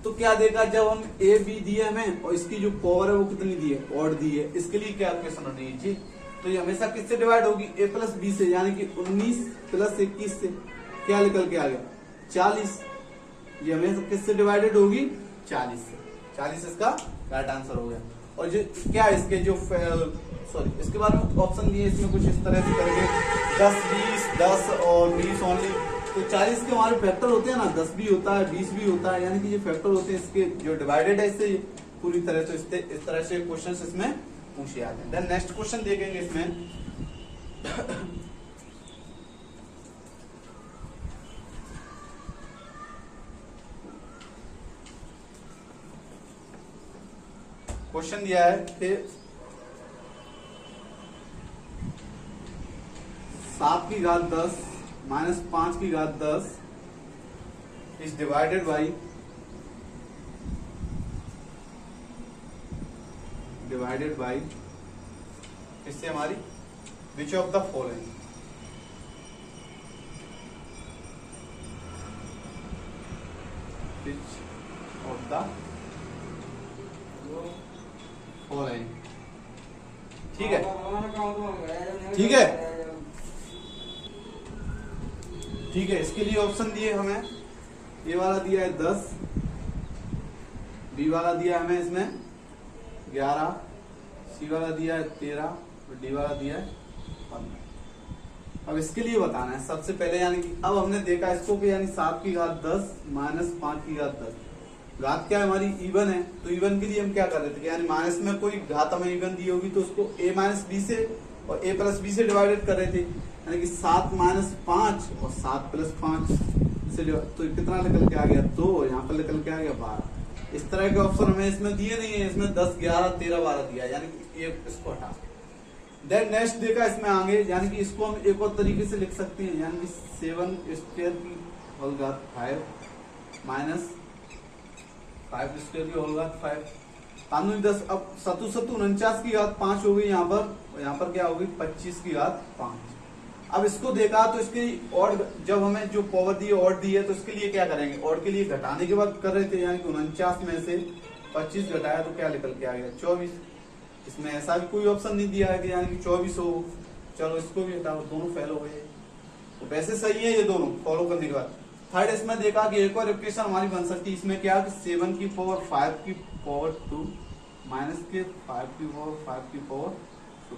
तो क्या देखा, जब हम ए बी दिए हमें और इसकी जो पावर है वो कितनी दी है, ऑड दी है, इसके लिए क्या क्वेश्चन होनी चाहिए, तो ये हमेशा किससे डिवाइड होगी, ए प्लस बी से, यानी कि 19 प्लस 21 से क्या निकल के आ गया 40। ये हमेशा किससे डिवाइडेड होगी 40 से, 40 इसका राइट आंसर हो गया। और जो क्या इसके जो इसके बारे में ऑप्शन दिए इसमें कुछ इस तरह से करके 10 20 10 और 20 ओनली, तो 40 के हमारे फैक्टर होते हैं ना, 10 भी होता है 20 भी होता है, यानी कि ये फैक्टर होते हैं इसके जो डिवाइडेड है इससे पूरी तरह, तो इस तरह से क्वेश्चन इसमें पूछे आते हैं। देन नेक्स्ट क्वेश्चन देखेंगे इसमें क्वेश्चन दिया है कि 7 की घात 10 माइनस 5 की घात 10 इज डिवाइडेड बाई इससे हमारी विच ऑफ द फॉलोइंग, ठीक है ठीक है ठीक है। इसके लिए ऑप्शन दिए हमें, ए वाला दिया है 10, बी वाला दिया है हमें इसमें 11, सी वाला दिया है 13 और डी वाला दिया है 15। अब इसके लिए बताना है सबसे पहले, यानी कि अब हमने देखा इसको कि यानी 7 की घात 10 माइनस 5 की घात 10, घात क्या है हमारी इवन है, तो इवन के लिए हम क्या कर रहे थे, यानी माइनस में कोई घात हमें इवन दी होगी तो उसको a माइनस बी से और a प्लस बी से डिवाइडेड कर रहे थे, यानी कि 7 माइनस 5 और 7 प्लस 5 से, तो कितना निकल के आ गया 2, और यहाँ पर निकल के आ गया 12। इस तरह के ऑप्शन हमें इसमें दिए नहीं है, इसमें 10 11 13 12 दिया, यानी कि ये इसको हटा। देन नेक्स्ट देखा इसमें आगे, यानी कि इसको हम एक और तरीके से लिख सकते हैं, यानी कि 7 स्क्वायर की होल घात 5 माइनस 5 स्क्वायर की होल घात 5, 10। अब 7 7 49 की घात 5 हो गई यहाँ पर, और यहाँ पर क्या होगी 25 की घात 5। अब इसको देखा तो इसकी ऑड, जब हमें जो पावर दी है ऑड दी है, तो इसके लिए क्या करेंगे, ऑड के लिए घटाने के बाद कर रहे थे, यानी कि 49 में से 25 घटाया तो क्या निकल के आ गया 24। इसमें ऐसा भी कोई ऑप्शन नहीं दिया है कि यानी कि 24 हो, चलो इसको भी हटाओ, दोनों फेल हो गए, तो वैसे सही है ये दोनों फॉलो करने के बाद। थर्ड इसमें देखा कि एक और इक्वेशन हमारी बन सकती है, इसमें क्या कि 7 की पावर 5 की पावर 2 माइनस के 5 की पावर 5 की पावर 2।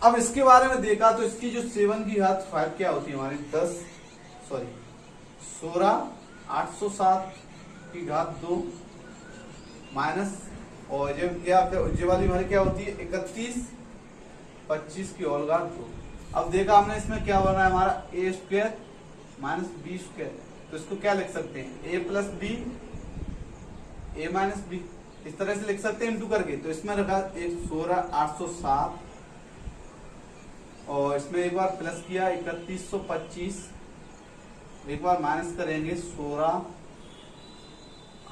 अब इसके बारे में देखा तो इसकी जो 7 की घात 5 क्या होती है हमारी 16 807 की घात 2 माइनस, और ये वाली हमारी क्या होती है 31 25 की होल घात 2। अब देखा हमने इसमें क्या बना है हमारा a square minus b square, तो इसको क्या लिख सकते हैं a plus b a minus b, इस तरह से लिख सकते हैं इंटू करके। तो इसमें रखा 16 807 और इसमें एक बार प्लस किया 3125, एक बार माइनस करेंगे 16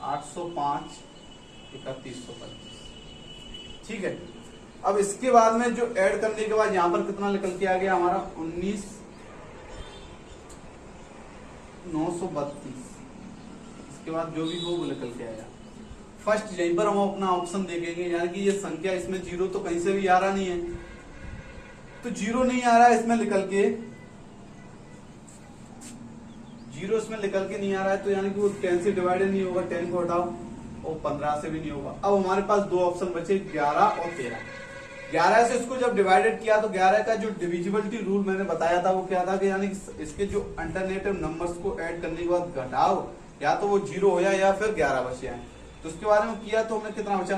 805 3125, ठीक है। अब इसके बाद में जो ऐड करने के बाद यहाँ पर कितना निकल के आ गया हमारा 19 932, इसके बाद जो भी हो वो निकल के आएगा। फर्स्ट यहीं पर हम अपना ऑप्शन देखेंगे, यानी कि ये संख्या इसमें जीरो तो कहीं से भी आ रहा नहीं है, तो जीरो नहीं आ रहा है इसमें निकल के, जीरो इसमें निकल के नहीं आ रहा है, तो यानी कि वो 10 से डिवाइडेड नहीं होगा, 10 को हटाओ, और 15 से भी नहीं होगा। अब हमारे पास दो ऑप्शन बचे 11 और 13। 11 से इसको जब डिवाइडेड किया तो 11 का जो डिविजिबिलिटी रूल मैंने बताया था वो क्या था कि यानी कि इसके जो अल्टरनेटिव नंबर्स को ऐड करने के बाद घटाओ, या तो वो 0 हो जाए या फिर 11 बच जाए। तो उसके बारे में किया तो हमने कितना बचा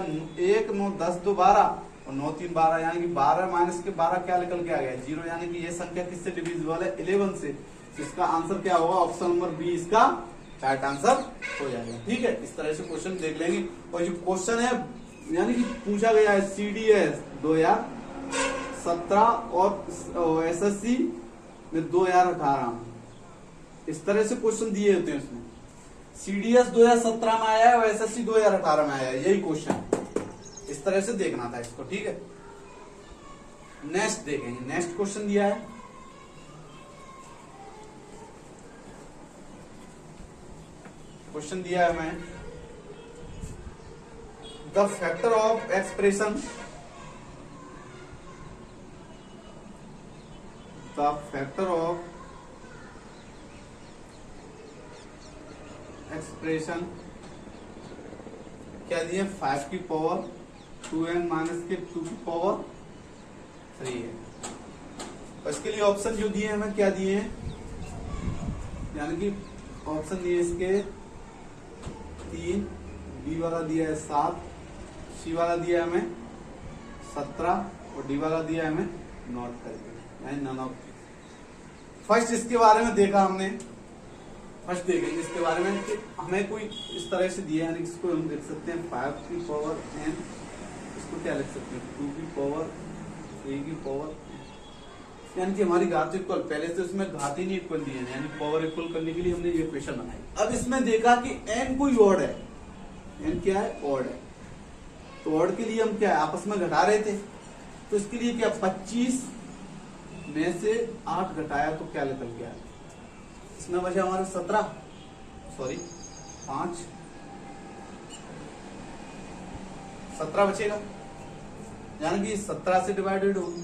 1 9 10 2 12 और 9 3 12, यानी कि 12 माइनस के 12 क्या निकल के आ गया 0, यानी कि ये संख्या किससे डिविजिबल है 11 से। तो इसका आंसर क्या होगा ऑप्शन नंबर बी इसका राइट आंसर हो जाएगा। ठीक है, इस तरह से क्वेश्चन देख लेंगे। और जो क्वेश्चन है यानी कि पूछा गया है CDS 2017 और SSC में 2018 में, इस तरह से क्वेश्चन दिए होते हैं उसमें। CDS 2017 में आया है और SSC 2018 में आया है, यही क्वेश्चन इस तरह से देखना था इसको। ठीक है, नेक्स्ट देखेंगे। नेक्स्ट क्वेश्चन दिया है, क्वेश्चन दिया है हमें the factor of expression, the factor of expression क्या दिए, 5 की पावर 2n माइनस के 2 की पावर 3 है। और इसके लिए ऑप्शन जो दिए हमें क्या दिए हैं, यानी कि ऑप्शन दिए इसके 3, बी वाला दिया है 7, सी वाला दिया है हमें 17 और डी वाला दिया है हमें नॉट करके, यानी नन ऑफ। फर्स्ट इसके बारे में देखा हमने, फर्स्ट देखेंगे इसके बारे में कि हमें कोई इस तरह से दिया है, यानी इसको हम देख सकते हैं 5 की पावर n, इसको क्या लिख सकते हैं 2 की पावर 3 की पावर, यानी कि हमारी घात इक्वल, पहले से उसमें घात ही नहीं इक्वल दी है, यानी पावर इक्वल करने के लिए हमने ये इक्वेशन बनाई। अब इसमें देखा कि n कोई ऑड है, n क्या है, ऑड है, तो ऑड के लिए हम क्या है आपस में घटा रहे थे, तो इसके लिए क्या 25 में से 8 घटाया तो क्या निकल गया, इसमें बचा हमारा 5 17 बचेगा, यानी कि 17 से डिवाइडेड होगी।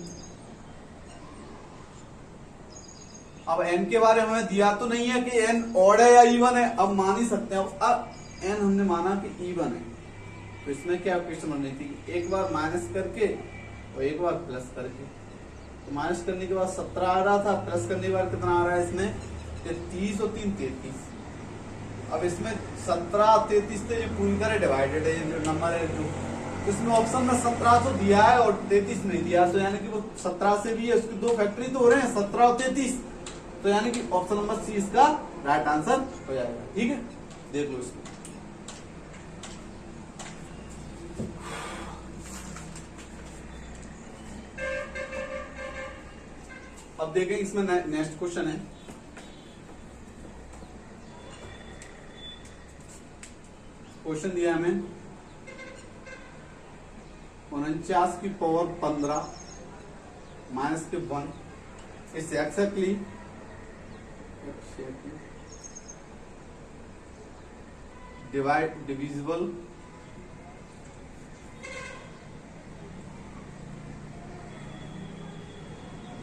अब n के बारे में हमें दिया तो नहीं है कि n ऑड है या इवन है, अब मान ही सकते हैं। अब n हमने माना कि इवन है, तो इसमें क्या क्वेश्चन बन रही थी, एक बार माइनस करके और एक बार प्लस करके। तो माइनस करने के बाद 17 आ रहा था, प्लस करने के बाद कितना आ रहा है इसमें 30 और 3 33। अब इसमें 17 33 से जो पूरी तरह डिवाइडेड है, जो नंबर है जो, इसमें ऑप्शन में 17 तो दिया है और 33 नहीं दिया, तो यानी कि वो 17 से भी है, उसके 2 फैक्टरी तो हो रहे हैं 17 और 33, तो यानी कि ऑप्शन नंबर सी इसका राइट आंसर हो जाएगा। ठीक है, देख लो इसमें। अब देखें इसमें नेक्स्ट क्वेश्चन है, क्वेश्चन दिया हमें 49 की पावर 15 माइनस के 1 इस एक्सैक्टली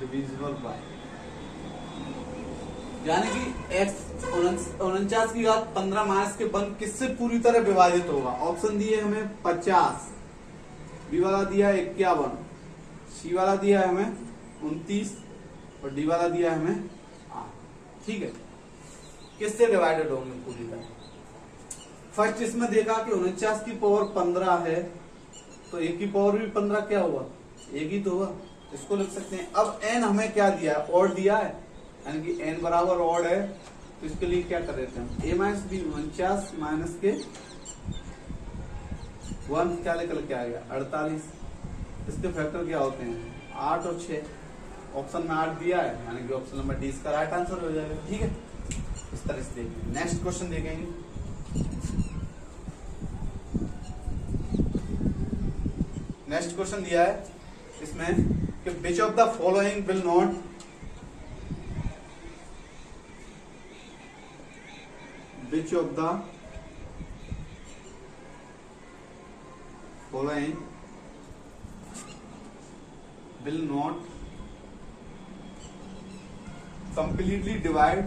डिविजिबल बाय, यानी कि x 49 की घात 15 माइनस के 1 किससे पूरी तरह विभाजित होगा। ऑप्शन दिए हमें 50, बी वाला दिया है 51, सी वाला दिया है हमें 29 और डी वाला दिया है हमें 8। ठीक है, किससे डिवाइडेड होंगे पूरी तरह। फर्स्ट इसमें देखा कि 49 की पावर 15 है, तो एक की पावर भी 15 क्या हुआ, एक ही तो हुआ, इसको लिख सकते हैं। अब n हमें क्या दिया है, ऑड दिया है, यानी कि n बराबर ऑड है, तो इसके लिए क्या कर देते हैं a माइनस बी, 49 माइनस के 1 क्या निकल के आ गया 48। इसके फैक्टर क्या होते हैं 8 और 6, ऑप्शन में 8 दिया है, यानी कि ऑप्शन नंबर डी इसका राइट आंसर हो जाएगा। ठीक है, इस तरह से देखेंगे। नेक्स्ट क्वेश्चन देखेंगे, नेक्स्ट क्वेश्चन दिया है इसमें कि which of the following will not which of the following will not completely divide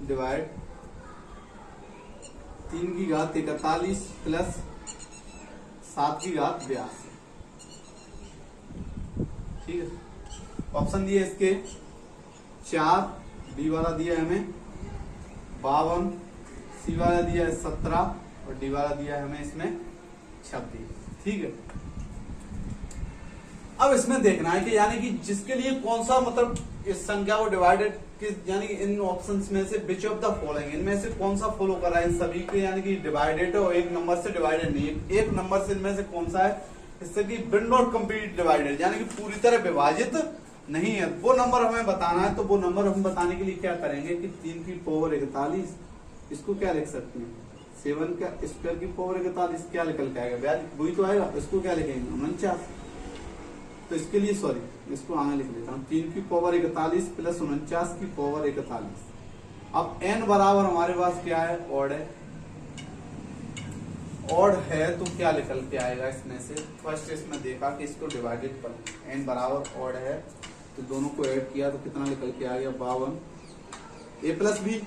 divide 3 की घात 41 प्लस 7 की घात 82। ठीक है, ऑप्शन दिए इसके 4, बी वाला दिया है हमें 52, सी वाला दिया है 17 और डी वाला दिया है हमें इसमें 26। ठीक है, अब इसमें देखना है कि यानी कि जिसके लिए कौन सा मतलब इस संख्या को डिवाइडेड यानी कि इन ऑप्शंस में से विच ऑफ द फॉलोइंग, इनमें से कौन सा फॉलो कर रहा है इन सभी के, यानी कि डिवाइडेड है और एक नंबर से डिवाइडेड नहीं है। एक नंबर से इनमें से कौन सा है इससे कि बिट नॉट कंप्लीट डिवाइडेड, यानी कि पूरी तरह विभाजित नहीं है, वो नंबर हमें बताना है। तो वो नंबर हम बताने के लिए क्या करेंगे कि 3 की पावर 41, इसको क्या लिख सकते हैं 7 का स्क्वायर की पावर 41, क्या निकल के आएगा वही तो आएगा। इसको क्या लिखेंगे 49, तो इसके लिए सॉरी इसको आगे लिख लेता हूँ 3 की पावर 41 प्लस 49 की पावर 41। अब n बराबर हमारे पास क्या है ऑड है, ऑड है तो क्या निकल के आएगा इसमें से। फर्स्ट इसमें देखा कि इसको डिवाइडेड पर n बराबर ऑड है तो दोनों को ऐड किया तो कितना निकल के आ गया 52 a प्लस b।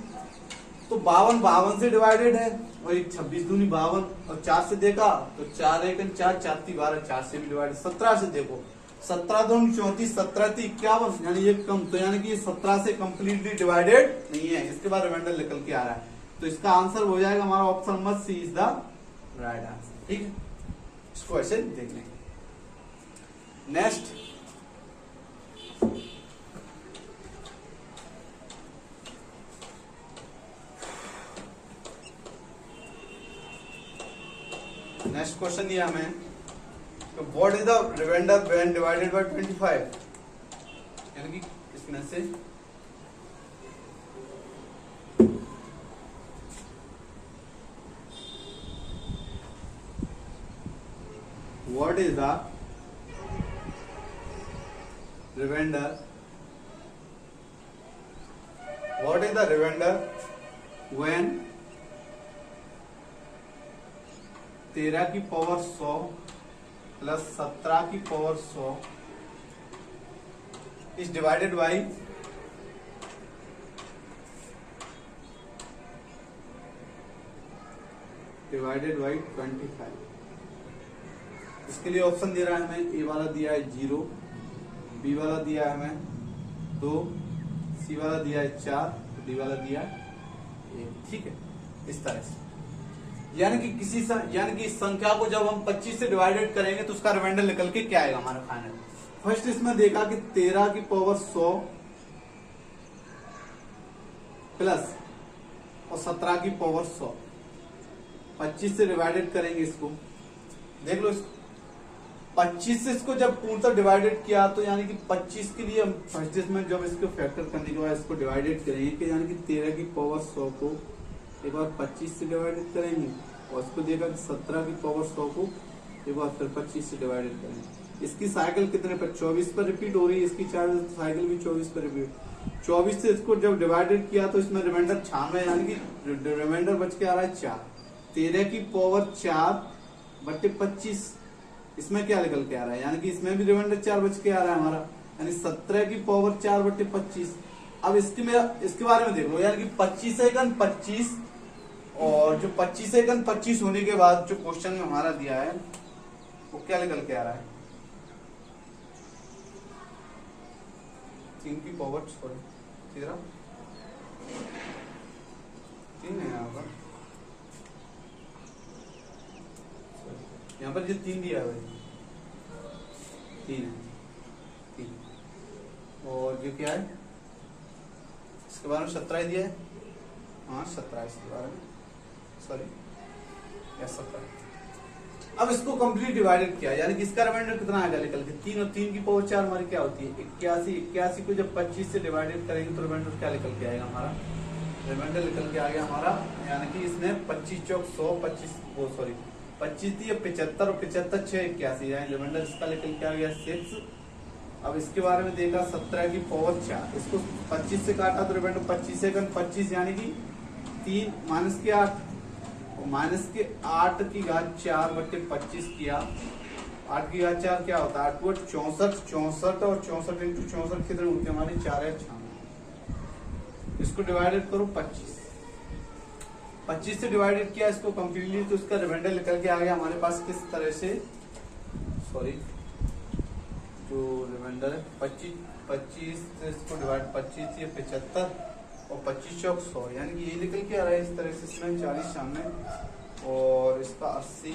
तो 52 से डिवाइडेड है और 26 दूनी 52 और 4 से देखा तो 4 1 4 4 3 12, 4 से भी डिवाइडेड। 17 से देखो 17 दूनी 34, 17 3 51, यानी ये कम, तो यानी कि ये 17 से कंप्लीटली डिवाइडेड नहीं है। इसके बाद रिमाइंडर निकल के आ रहा है तो इसका आंसर हो जाएगा हमारा option number C is the right answer. ठीक है, इसको ऐसे देख लेंगे। नेक्स्ट क्वेश्चन दिया हमें तो what is the remainder when divided by 25, यानी कि इसमें से what is the remainder, what is the remainder when 13 की पावर 100 प्लस 17 की power 100 is divided by divided by 25। इसके लिए ऑप्शन दे रहा है हमें, ए वाला दिया है 0, बी वाला दिया है हमें 2, सी वाला दिया है 4, डी वाला दिया है 1। ठीक है, इस तरह से यानी कि यानी कि इस संख्या को जब हम 25 से डिवाइडेड करेंगे तो उसका रिमाइंडर निकल के क्या आएगा हमारा फाइनल। फर्स्ट इसमें देखा कि 13 की पावर 100 प्लस और 17 की पावर 100, 25 से डिवाइडेड करेंगे इसको, देख लो इसको 25 से इसको जब पूर्णतः डिवाइडेड किया तो यानी कि 25 के लिए हम फर्स्ट इसमें जब इसको फैक्टर करने के बाद इसको डिवाइडेड करेंगे कि यानी कि 13 की पावर 100 को एक बार 25 से डिवाइडेड करेंगे और इसको देखा कि 17 की पावर 100 को एक बार फिर 25 से डिवाइडेड करेंगे। इसकी साइकिल कितने पर 24 पर रिपीट हो रही है, इसकी साइकिल भी 24 पर रिपीट। 24 से इसको जब डिवाइडेड किया तो इसमें रिमाइंडर 96, यानी कि रिमाइंडर बच के आ रहा है 4। 13 की पावर 4 बटे 25, इसमें क्या निकल के आ रहा है, यानी कि इसमें भी रिमाइंडर 4 बच के आ रहा है हमारा, यानी 17 की पावर 4 बटे 25। अब इसके बारे में देख लो, यानी कि 25 सेकंड 25 और जो 25 सेकंड 25 होने के बाद जो क्वेश्चन में हमारा दिया है वो क्या निकल के आ रहा है 3 की पावर सॉरी 13 3 है यहाँ पर, यहाँ पर जो 3 दिया है भाई 3 है 3 और जो क्या है इसके बारे में 17 दिया है, हाँ 17 इसके बारे में सॉरी या 17। अब इसको कंप्लीट डिवाइडेड किया यानी कि इसका रिमाइंडर कितना आएगा निकल के 3 और 3 की पावर 4 हमारी क्या होती है 81। 81 को जब 25 से डिवाइडेड करेंगे तो रिमाइंडर क्या निकल के आएगा हमारा, रिमाइंडर निकल के आ गया हमारा, यानी कि इसमें 25 चौक 100 25 वो सॉरी 25 थी 75 और 75 6 81, यानी रिमाइंडर इसका निकल के आ गया 6। अब इसके बारे में देखा 17 की पावर 4, इसको 25 से काटा तो रिमाइंडर 25 सेकंड 25 यानी कि 3 माइनस के 8 और माइनस के 8 की घात 4 बटे 25 किया, 8 की घात 4 क्या होता है 8 को 64 64 और 64 इंटू 64 कितने होते हैं हमारे 4 है 96। इसको डिवाइडेड करो 25 से डिवाइडेड किया इसको कंप्लीटली तो इसका रिमाइंडर निकल के आ गया हमारे पास किस तरह से, सॉरी जो रिमाइंडर है 25 से इसको डिवाइड 25 ये 75 और 25 चौक 100, यानी कि ये निकल के आ रहा है इस तरह से, इसमें 40 सामने और इसका 80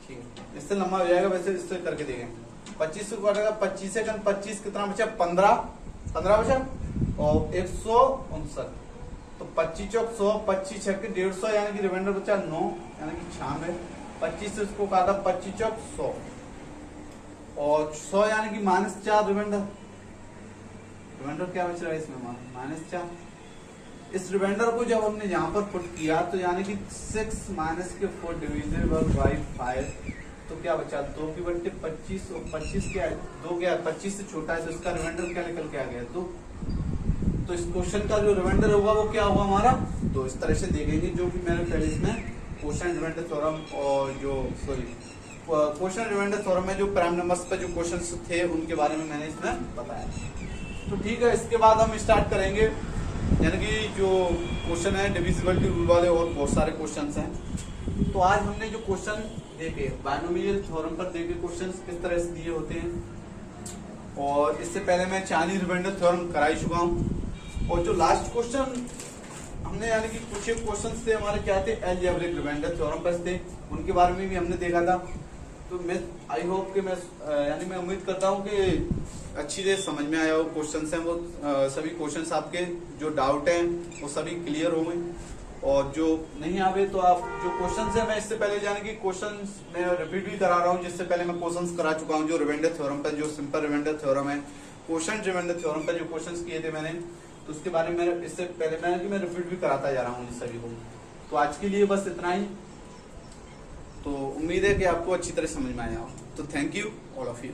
ठीक है, इससे लंबा हो जाएगा, वैसे इससे करके देंगे। 25 से काटेगा, 25 सेकंड, 25 कितना बचा, 15 बचा, और 159, तो 25 चौक 100, 25 छक्के 150, यानी कि रिमाइंडर बचा 9, यानी कि 96। 25 से इसको काटा, 25 चौक 100, और 100 यानी कि -4 रिमाइंडर क्या बच रहा है इसमें, -4। इस रिमाइंडर को जब हमने यहाँ पर पुट किया तो यानी कि 6 माइनस के 4 डिविजिबल बाई 5, तो क्या बचा 2 की बट्टे 25, और 25 क्या है 2, क्या है 25 से छोटा है, तो इसका रिमाइंडर क्या निकल के आ गया 2। तो इस क्वेश्चन का जो रिमाइंडर होगा वो क्या होगा हमारा, तो इस तरह से देखेंगे, जो कि मैंने पहले इसमें क्वेश्चन रिमाइंडर थ्योरम और जो क्वेश्चन रिमाइंडर थ्योरम में जो प्राइम नंबर्स पे जो क्वेश्चंस थे उनके बारे में मैंने इसमें बताया। तो ठीक है, इसके बाद हम स्टार्ट करेंगे, यानी कि जो क्वेश्चन है डिविजिबिलिटी रूल वाले, और बहुत सारे क्वेश्चंस हैं। तो आज हमने जो क्वेश्चन देखे बायनोमियल थ्योरम पर देखे, क्वेश्चंस किस तरह से दिए होते हैं, और इससे पहले मैं चाइनीज रिमाइंडर थ्योरम करा ही चुका हूँ। और जो लास्ट क्वेश्चन हमने, यानी कि कुछ एक क्वेश्चंस थे हमारे क्या थे, अलजेब्रिक रिमाइंडर थ्योरम पर थे, उनके बारे में भी हमने देखा था। तो मैं आई होप कि मैं उम्मीद करता हूँ कि अच्छी से समझ में आया हो क्वेश्चंस हैं वो, सभी क्वेश्चंस आपके जो डाउट हैं वो सभी क्लियर हो गए, और जो नहीं आवे तो आप जो क्वेश्चंस है, मैं इससे पहले जाने की क्वेश्चंस मैं रिपीट भी करा रहा हूँ, जिससे पहले मैं क्वेश्चंस करा चुका हूँ जो रिमाइंडर थ्योरम पर, जो सिंपल रिमाइंडर थ्योरम है, क्वेश्चन रिमाइंडर थ्योरम पर जो क्वेश्चंस किए थे मैंने, तो उसके बारे में इससे पहले मैं रिपीट भी कराता जा रहा हूँ सभी को। तो आज के लिए बस इतना ही, तो उम्मीद है कि आपको अच्छी तरह समझ में आया हो। तो thank you all of you.